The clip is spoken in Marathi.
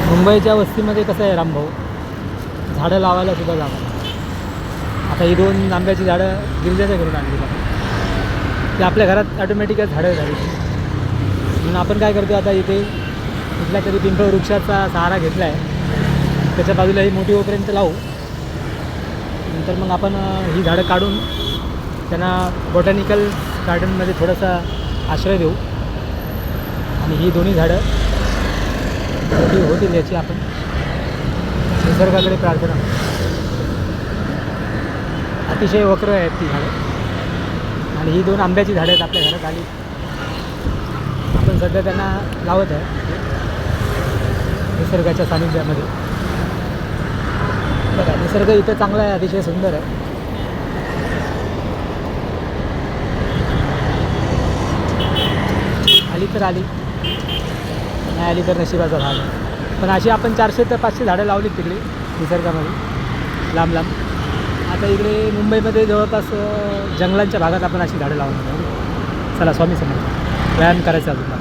मुंबईच्या वस्तीमध्ये कसं आहे रामभाऊ, झाडं लावायला सुद्धा जागा नाही. आता ही 2 आंब्याची झाडं गिरजाच्या घरून आणली बघा. ते आपल्या घरात ऑटोमॅटिकच झाडं झाली. म्हणून आपण काय करतो आता इथे कुठल्या तरी पिंपळ वृक्षाचा सहारा घेतला आहे. त्याच्या बाजूला ही मोठी होईपर्यंत लावू. नंतर मग आपण ही झाडं काढून त्यांना बॉटॅनिकल गार्डनमध्ये थोडासा आश्रय देऊ. आणि ही दोन्ही झाडं मोठी होतील याची आपण निसर्गाकडे प्रार्थना करू. अतिशय वक्र आहेत ती झाडं. आणि ही 2 आंब्याची झाडं आहेत आपल्या घरात आली. आपण सध्या त्यांना लावत आहे निसर्गाच्या सानिध्यामध्ये. बघा निसर्ग इथं चांगला आहे, अतिशय सुंदर आहे. आली तर आली, नाही आली तर नशिबाचा भाग आहे. पण अशी आपण 400 ते 500 झाडं लावलीत तिकडे निसर्गामध्ये लांब लांब. आता इकडे मुंबईमध्ये जवळपास जंगलांच्या भागात आपण अशी झाडं लावणार. चला स्वामी समर्थ. व्यायाम करायचा अजून.